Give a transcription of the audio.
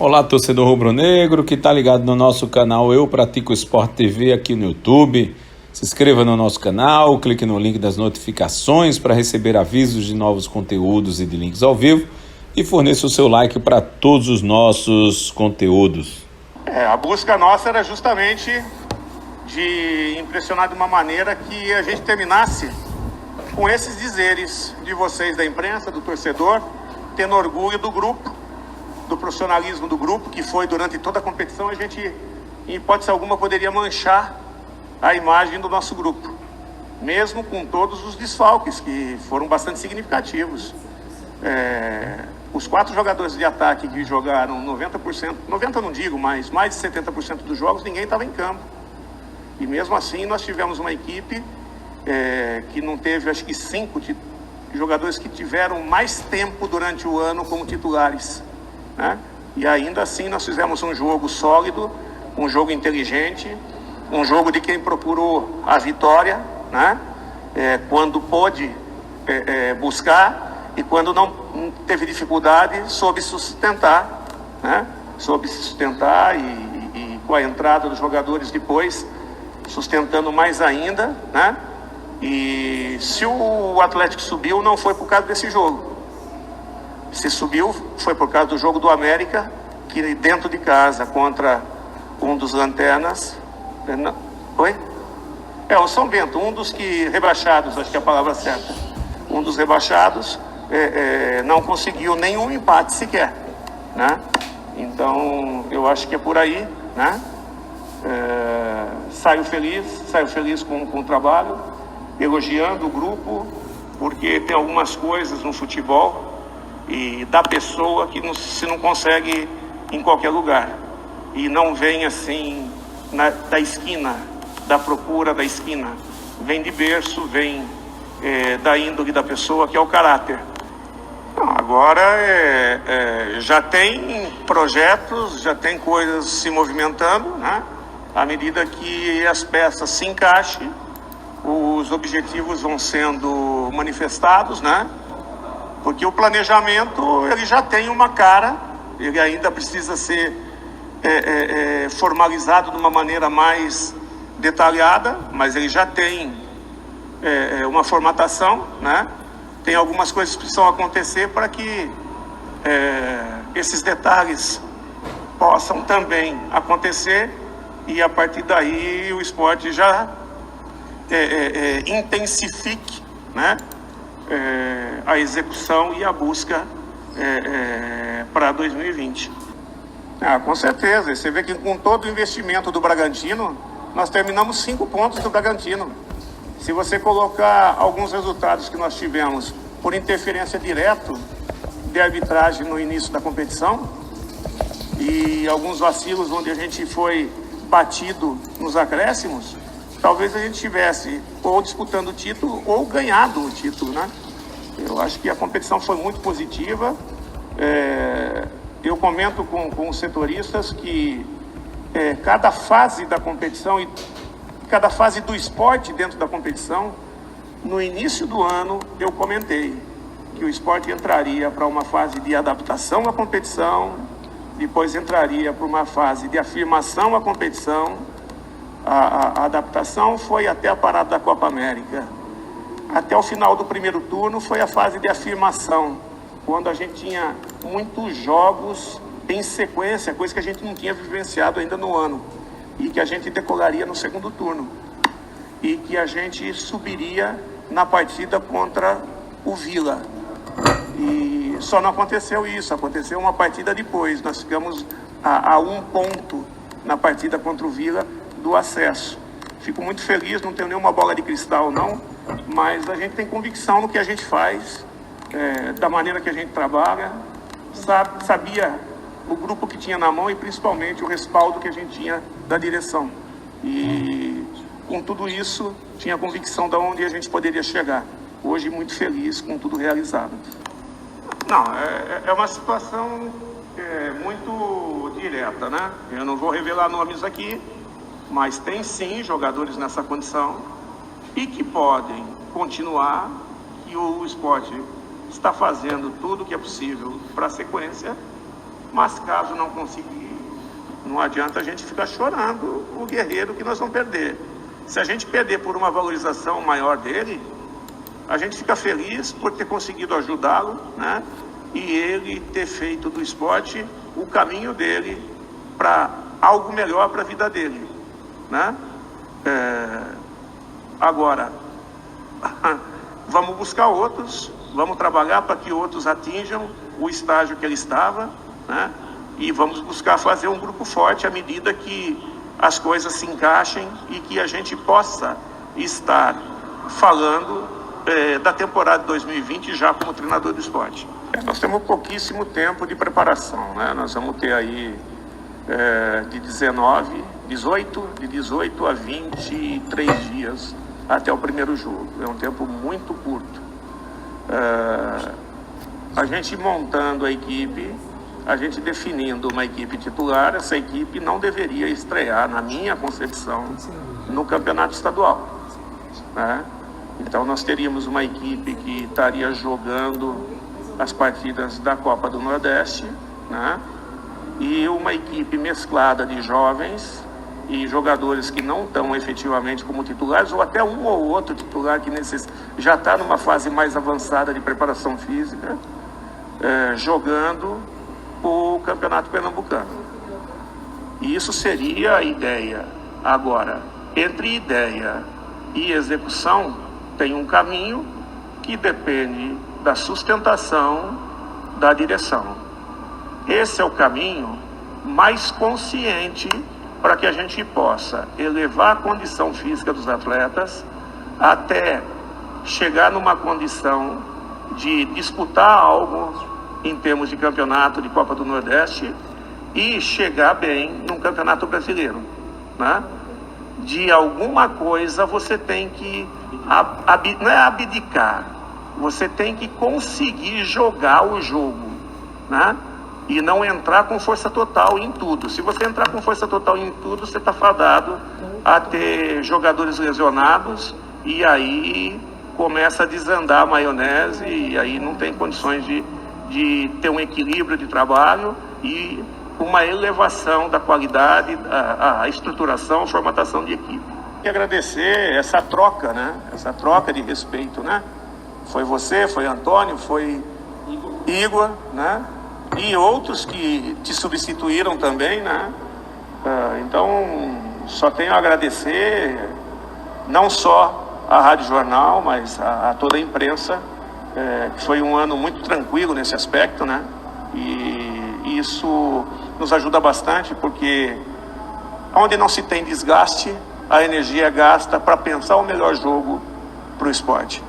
Olá, torcedor rubro-negro que está ligado no nosso canal Eu Pratico Esporte TV aqui no YouTube. Se inscreva no nosso canal, clique no link das notificações para receber avisos de novos conteúdos e de links ao vivo e forneça o seu like para todos os nossos conteúdos. A busca nossa era justamente de impressionar de uma maneira que a gente terminasse com esses dizeres de vocês da imprensa, do torcedor, tendo orgulho do grupo, do profissionalismo do grupo, que foi durante toda a competição. A gente, em hipótese alguma, poderia manchar a imagem do nosso grupo, mesmo com todos os desfalques, que foram bastante significativos. Os 4 jogadores de ataque que jogaram 90%, 90% não digo, mas mais de 70% dos jogos, ninguém estava em campo. E mesmo assim nós tivemos uma equipe que não teve, acho que 5 jogadores que tiveram mais tempo durante o ano como titulares, né? E ainda assim nós fizemos um jogo sólido, um jogo inteligente, um jogo de quem procurou a vitória, né? Quando pôde buscar, e quando não teve dificuldade, soube sustentar, né? Soube se sustentar e com a entrada dos jogadores depois, sustentando mais ainda, né? E se o Atlético subiu, não foi por causa desse jogo. Se subiu, foi por causa do jogo do América, que dentro de casa, contra um dos lanternas... Oi? O São Bento, um dos que rebaixados, acho que é a palavra certa. Um dos rebaixados não conseguiu nenhum empate sequer, né? Então, eu acho que é por aí, né? Saio feliz com o trabalho, elogiando o grupo, porque tem algumas coisas no futebol e da pessoa que se não consegue em qualquer lugar, e não vem assim da esquina, da procura da esquina, vem de berço, vem da índole da pessoa, que é o caráter. Agora já tem projetos, já tem coisas se movimentando, né? À medida que as peças se encaixem, os objetivos vão sendo manifestados, né? Porque o planejamento, ele já tem uma cara, ele ainda precisa ser formalizado de uma maneira mais detalhada, mas ele já tem uma formatação, né? Tem algumas coisas que precisam acontecer para que esses detalhes possam também acontecer, e a partir daí o esporte já intensifique, né? A execução e a busca para 2020. Com certeza, você vê que com todo o investimento do Bragantino, nós terminamos 5 pontos do Bragantino. Se você colocar alguns resultados que nós tivemos por interferência direta de arbitragem no início da competição, e alguns vacilos onde a gente foi batido nos acréscimos, talvez a gente tivesse ou disputando o título ou ganhado o título, né? Eu acho que a competição foi muito positiva. Eu comento com os setoristas que cada fase da competição e cada fase do esporte dentro da competição, no início do ano eu comentei que o esporte entraria para uma fase de adaptação à competição, depois entraria para uma fase de afirmação à competição. A adaptação foi até a parada da Copa América. Até o final do primeiro turno foi a fase de afirmação, quando a gente tinha muitos jogos em sequência, coisa que a gente não tinha vivenciado ainda no ano, e que a gente decolaria no segundo turno, e que a gente subiria na partida contra o Vila. E só não aconteceu isso, aconteceu uma partida depois. Nós ficamos a 1 ponto na partida contra o Vila do acesso. Fico muito feliz, não tenho nenhuma bola de cristal não, mas a gente tem convicção no que a gente faz, da maneira que a gente trabalha, sabia o grupo que tinha na mão e principalmente o respaldo que a gente tinha da direção. E com tudo isso, tinha convicção de onde a gente poderia chegar. Hoje muito feliz com tudo realizado. Não, é uma situação muito direta, né? Eu não vou revelar nomes aqui, mas tem sim jogadores nessa condição e que podem continuar, que o esporte está fazendo tudo o que é possível para a sequência, mas caso não conseguir, não adianta a gente ficar chorando o guerreiro que nós vamos perder. Se a gente perder por uma valorização maior dele, a gente fica feliz por ter conseguido ajudá-lo, né? E ele ter feito do esporte o caminho dele para algo melhor para a vida dele, né? Agora, vamos buscar outros, vamos trabalhar para que outros atinjam o estágio que ele estava, né? E vamos buscar fazer um grupo forte à medida que as coisas se encaixem e que a gente possa estar falando da temporada de 2020 já como treinador do esporte. Nós temos pouquíssimo tempo de preparação, né? Nós vamos ter aí de 18 a 23 dias até o primeiro jogo. É um tempo muito curto. A gente montando a equipe, a gente definindo uma equipe titular, essa equipe não deveria estrear, na minha concepção, no campeonato estadual, né? Então nós teríamos uma equipe que estaria jogando as partidas da Copa do Nordeste, né? E uma equipe mesclada de jovens e jogadores que não estão efetivamente como titulares, ou até um ou outro titular que já está numa fase mais avançada de preparação física, jogando o Campeonato Pernambucano. E isso seria a ideia. Agora, entre ideia e execução, tem um caminho que depende da sustentação da direção. Esse é o caminho mais consciente para que a gente possa elevar a condição física dos atletas até chegar numa condição de disputar algo em termos de campeonato de Copa do Nordeste e chegar bem num campeonato brasileiro, né? De alguma coisa você tem que não é abdicar, você tem que conseguir jogar o jogo, né? E não entrar com força total em tudo. Se você entrar com força total em tudo, você está fadado a ter jogadores lesionados e aí começa a desandar a maionese e aí não tem condições de ter um equilíbrio de trabalho e uma elevação da qualidade, a estruturação, a formatação de equipe. E agradecer essa troca, né? Essa troca de respeito, né? Foi você, foi Antônio, foi Igor, né? E outros que te substituíram também, né? Então, só tenho a agradecer, não só à Rádio Jornal, mas a toda a imprensa, que foi um ano muito tranquilo nesse aspecto, né? E isso nos ajuda bastante, porque onde não se tem desgaste, a energia é gasta para pensar o melhor jogo para o esporte.